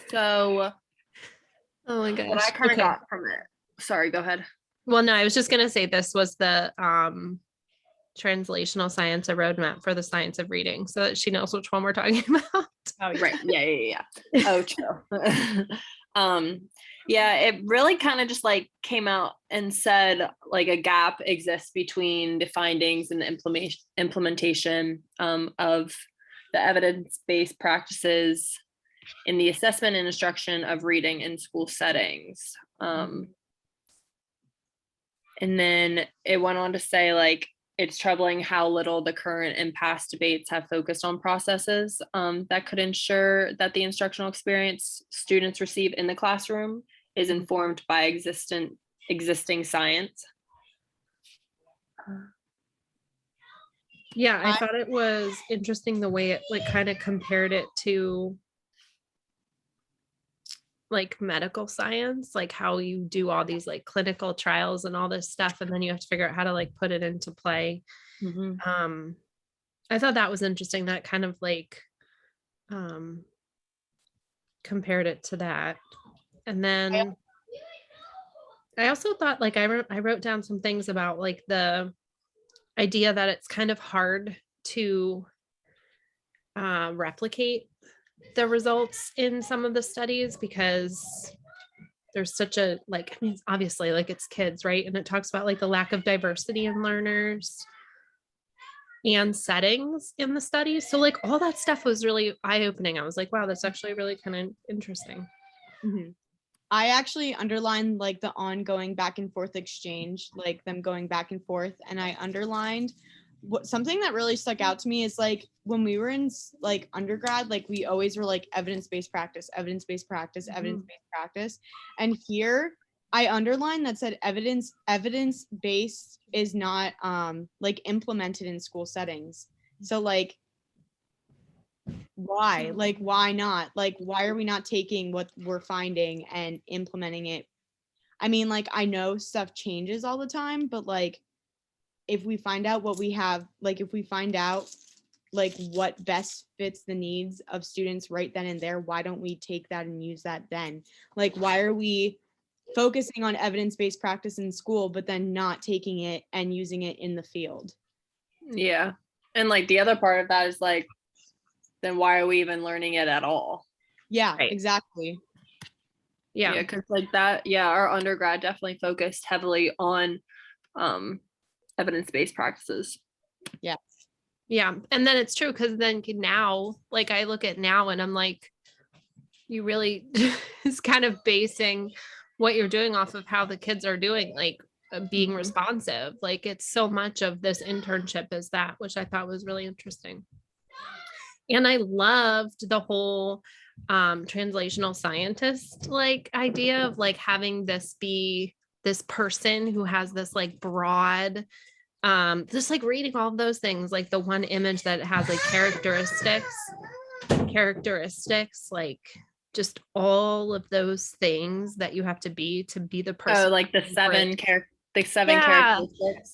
So Oh my what I gosh. kind of Okay. got from it. Sorry, go ahead. Well, no, I was just gonna say this was the translational science, a roadmap for the science of reading, so that she knows which one we're talking about. Oh, right. Yeah. Oh, true. Yeah, it really kind of just like came out and said like a gap exists between the findings and the implementation of the evidence-based practices in the assessment and instruction of reading in school settings. And then it went on to say like it's troubling how little the current and past debates have focused on processes that could ensure that the instructional experience students receive in the classroom is informed by existing science. Yeah, I thought it was interesting the way it like kind of compared it to like medical science, like how you do all these like clinical trials and all this stuff, and then you have to figure out how to like put it into play. I thought that was interesting, that kind of like compared it to that. And then I also thought like I wrote down some things about like the idea that it's kind of hard to replicate the results in some of the studies because there's such a like, I mean, obviously like it's kids, right? And it talks about like the lack of diversity in learners and settings in the studies. So like all that stuff was really eye-opening. I was like, wow, that's actually really kind of interesting. I actually underlined like the ongoing back and forth exchange, like them going back and forth. And I underlined something that really stuck out to me is like when we were in like undergrad, like we always were like evidence-based practice, evidence-based practice, evidence-based practice. And here I underlined that said evidence-based is not like implemented in school settings. So like why? Like why not? Like why are we not taking what we're finding and implementing it? I mean, like I know stuff changes all the time, but like if we find out what we have, like if we find out like what best fits the needs of students right then and there, why don't we take that and use that then? Like why are we focusing on evidence-based practice in school but then not taking it and using it in the field? Yeah. And like the other part of that is like, then why are we even learning it at all? Yeah, Right. exactly. Yeah, because like that, yeah, our undergrad definitely focused heavily on evidence-based practices. Yeah. Yeah. And then it's true because then now, like I look at now and I'm like, you really is kind of basing what you're doing off of how the kids are doing, like being responsive. Like it's so much of this internship is that, which I thought was really interesting. And I loved the whole translational scientist like idea of like having this be this person who has this like broad just like reading all of those things, like the one image that has like characteristics, like just all of those things that you have to be the person. Oh, like the seven characteristics.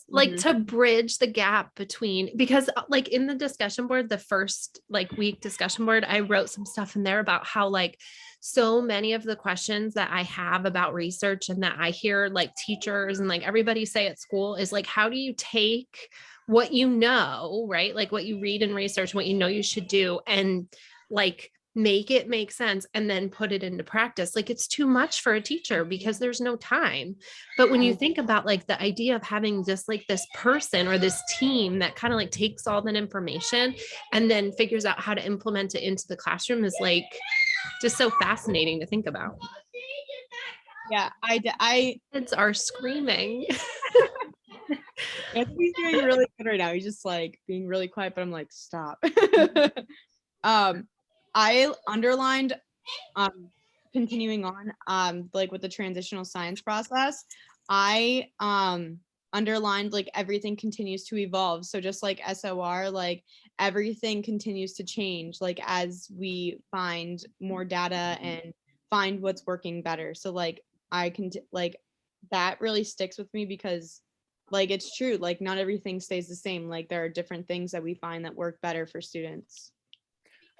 Like to bridge the gap between, because like in the discussion board, the first like week discussion board, I wrote some stuff in there about how like so many of the questions that I have about research and that I hear like teachers and like everybody say at school is like, how do you take what you know, right? Like what you read in research, what you know you should do, and like make it make sense and then put it into practice. Like it's too much for a teacher because there's no time. But when you think about like the idea of having just like this person or this team that kind of like takes all that information and then figures out how to implement it into the classroom is like just so fascinating to think about. Yeah, Kids are screaming. Anthony's doing really good right now. He's just like being really quiet, but I'm like, stop. I underlined continuing on like with the transitional science process, I underlined like everything continues to evolve. So just like SOR, like everything continues to change like as we find more data and find what's working better. So like I can like that really sticks with me because like it's true, like not everything stays the same. Like there are different things that we find that work better for students.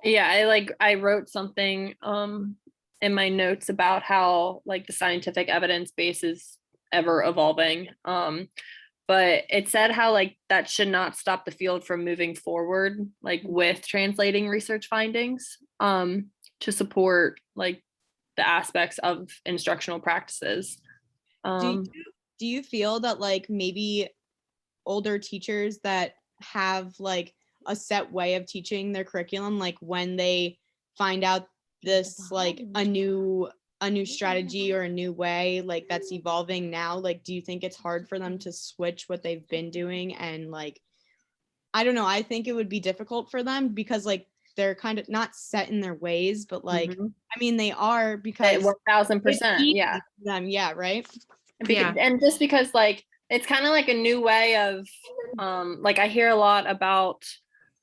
Yeah, I wrote something in my notes about how like the scientific evidence base is ever evolving. But it said how like that should not stop the field from moving forward, like with translating research findings to support like the aspects of instructional practices. Do you feel that like maybe older teachers that have like a set way of teaching their curriculum, like when they find out this like a new strategy or a new way like that's evolving now, like do you think it's hard for them to switch what they've been doing? And like I don't know, I think it would be difficult for them because like they're kind of not set in their ways, but like I mean they are because 1000%, yeah. them, yeah, right. Because, and just because like it's kind of like a new way of like I hear a lot about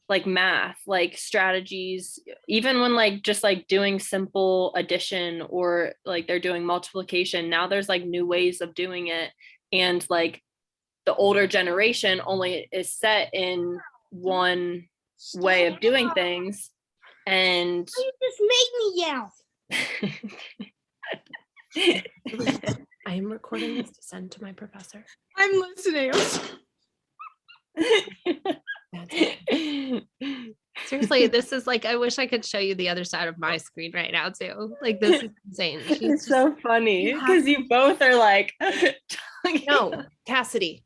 like math, like strategies, even when like just like doing simple addition or like they're doing multiplication. Now there's like new ways of doing it. And like the older generation only is set in one way of doing things. And you just made me yell. I am recording this to send to my professor. I'm listening. Seriously, this is like, I wish I could show you the other side of my screen right now too. Like this is insane. It's so funny because you both are like no, Cassidy.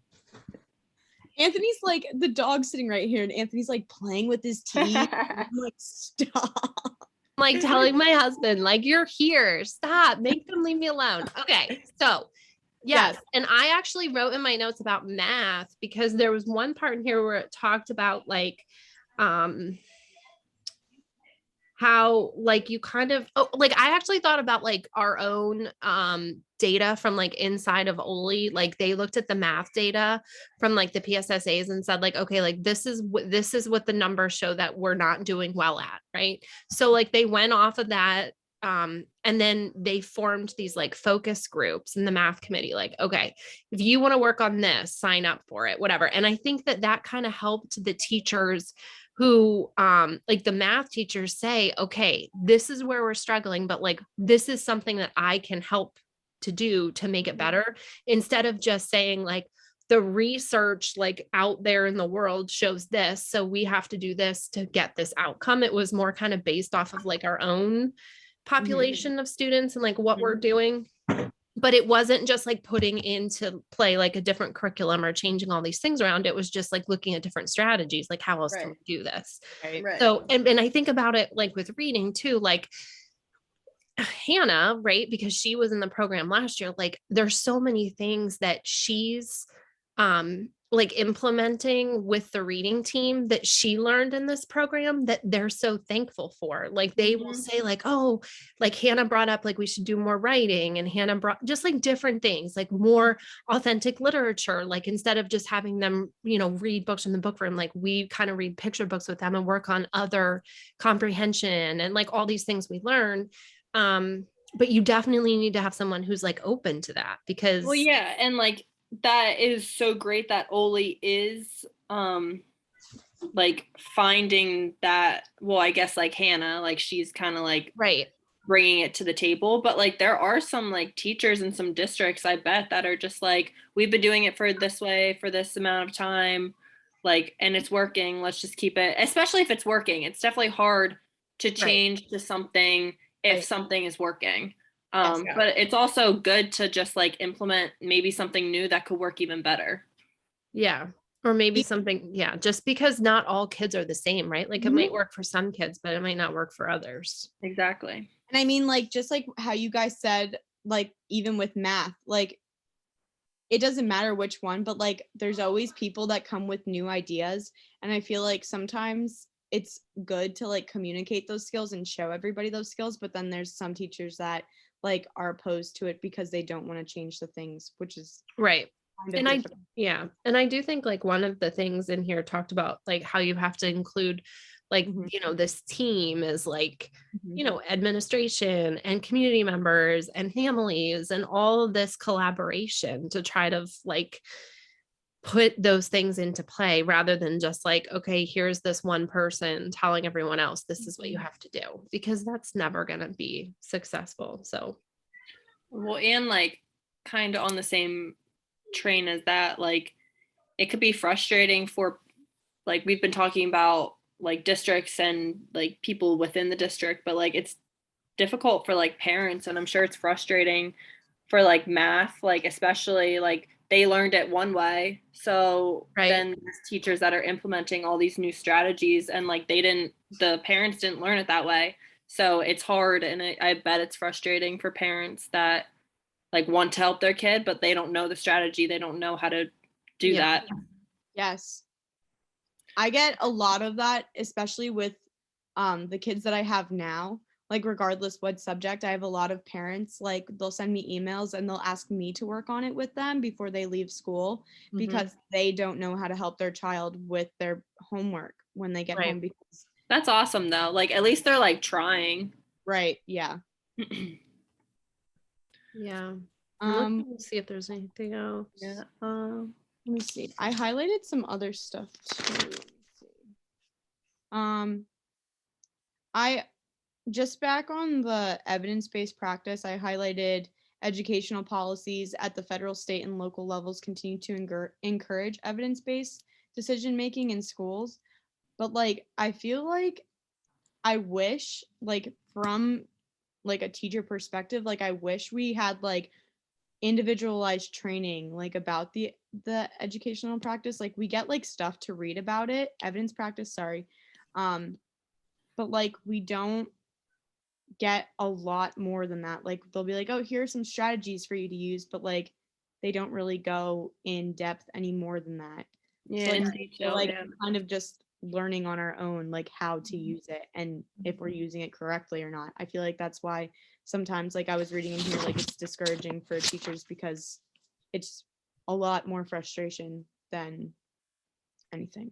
Anthony's like the dog sitting right here, and Anthony's like playing with his teeth. I'm like, stop. Like telling my husband, like, you're here. Stop. Make them leave me alone. Okay. So yes. And I actually wrote in my notes about math because there was one part in here where it talked about like how like you kind of like I actually thought about like our own data from like inside of Oli. Like they looked at the math data from like the PSSAs and said like, okay, like this is what the numbers show that we're not doing well at, right? So like they went off of that and then they formed these like focus groups in the math committee, like, okay, if you want to work on this, sign up for it, whatever. And I think that kind of helped the teachers who like the math teachers say, okay, this is where we're struggling, but like this is something that I can help to do to make it better, instead of just saying like the research like out there in the world shows this, so we have to do this to get this outcome. It was more kind of based off of like our own population of students and like what we're doing. But it wasn't just like putting into play like a different curriculum or changing all these things around. It was just like looking at different strategies, like how else can we do this? Right. So, and I think about it like with reading too, like Hannah, right? Because she was in the program last year, like there's so many things that she's like implementing with the reading team that she learned in this program that they're so thankful for. Like they will say like, oh, like Hannah brought up like we should do more writing, and Hannah brought just like different things, like more authentic literature. Like instead of just having them, you know, read books in the book room, like we kind of read picture books with them and work on other comprehension and like all these things we learn. But you definitely need to have someone who's like open to that, because well, yeah, and like that is so great that Oli is like finding that, well, I guess like Hannah, like she's kind of like bringing it to the table. But like there are some like teachers in some districts, I bet, that are just like, we've been doing it for this way for this amount of time, like, and it's working, let's just keep it. Especially if it's working, it's definitely hard to change to something if something is working. But it's also good to just like implement maybe something new that could work even better. Yeah. Or maybe something, just because not all kids are the same, right? Like it might work for some kids, but it might not work for others. Exactly. And I mean, like, just like how you guys said, like, even with math, like, it doesn't matter which one, but like, there's always people that come with new ideas. And I feel like sometimes it's good to like communicate those skills and show everybody those skills. But then there's some teachers that like are opposed to it because they don't want to change the things, which is right. And I do think like one of the things in here talked about like how you have to include like, you know, this team is like, you know, administration and community members and families and all of this collaboration to try to like put those things into play rather than just like, okay, here's this one person telling everyone else this is what you have to do, because that's never going to be successful. So, well, and like kind of on the same train as that, like it could be frustrating for, like we've been talking about like districts and like people within the district, but like it's difficult for like parents, and I'm sure it's frustrating for like math, like especially like they learned it one way, so right. then there's teachers that are implementing all these new strategies and like the parents didn't learn it that way, so it's hard. And I bet it's frustrating for parents that like want to help their kid but they don't know the strategy, they don't know how to do that. Yes. I get a lot of that, especially with the kids that I have now. Like regardless what subject, I have a lot of parents, like they'll send me emails and they'll ask me to work on it with them before they leave school because they don't know how to help their child with their homework when they get home. Because that's awesome though. Like at least they're like trying. Right. Yeah. Yeah. Let's see if there's anything else. Yeah. Let me see. I highlighted some other stuff too. Let me see. I just back on the evidence-based practice, I highlighted educational policies at the federal, state, and local levels continue to encourage evidence-based decision-making in schools. But like, I feel like I wish, like from like a teacher perspective, like I wish we had like individualized training like about the educational practice. Like we get like stuff to read about it, evidence practice, sorry. But like we don't get a lot more than that. Like they'll be like, oh, here are some strategies for you to use, but like they don't really go in depth any more than that. Yeah, so, like, in detail, like yeah. kind of just learning on our own like how to use it and if we're using it correctly or not. I feel like that's why sometimes, like I was reading in here, like it's discouraging for teachers because it's a lot more frustration than anything.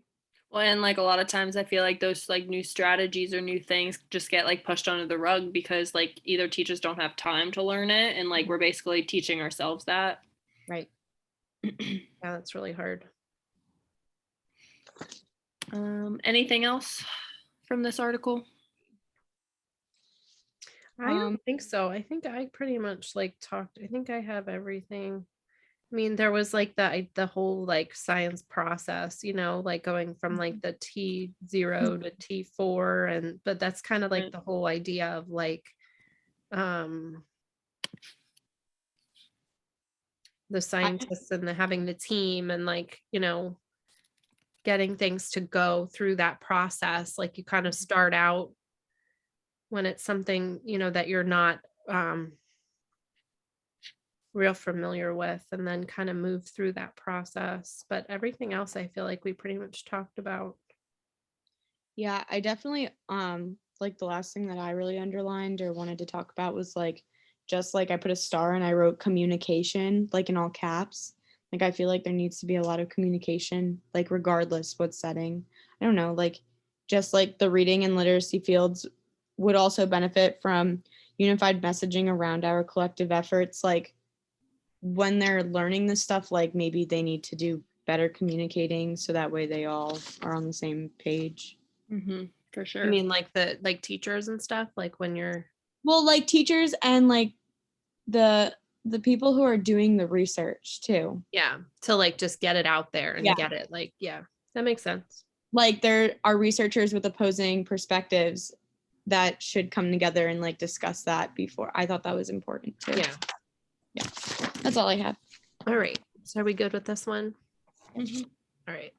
Well, and like a lot of times I feel like those like new strategies or new things just get like pushed under the rug because like either teachers don't have time to learn it and like we're basically teaching ourselves that. Right. Yeah, that's really hard. Anything else from this article? I don't think so. I think I pretty much like talked. I think I have everything. I mean, there was like the whole like science process, you know, like going from like the T0 to T4, and but that's kind of like the whole idea of like the scientists and having the team and like, you know, getting things to go through that process. Like you kind of start out when it's something, you know, that you're not real familiar with, and then kind of move through that process. But everything else I feel like we pretty much talked about. Yeah, I definitely like the last thing that I really underlined or wanted to talk about was like just like I put a star and I wrote communication like in all caps. Like I feel like there needs to be a lot of communication, like regardless what setting. I don't know, like just like the reading and literacy fields would also benefit from unified messaging around our collective efforts. Like when they're learning this stuff, like maybe they need to do better communicating so that way they all are on the same page. For sure. I mean, like the teachers and stuff, like when you're like teachers and like the people who are doing the research too. Yeah, to like just get it out there and get it like, yeah, that makes sense. Like there are researchers with opposing perspectives that should come together and like discuss that before. I thought that was important too. Yeah, that's all I have. All right, so are we good with this one? All right.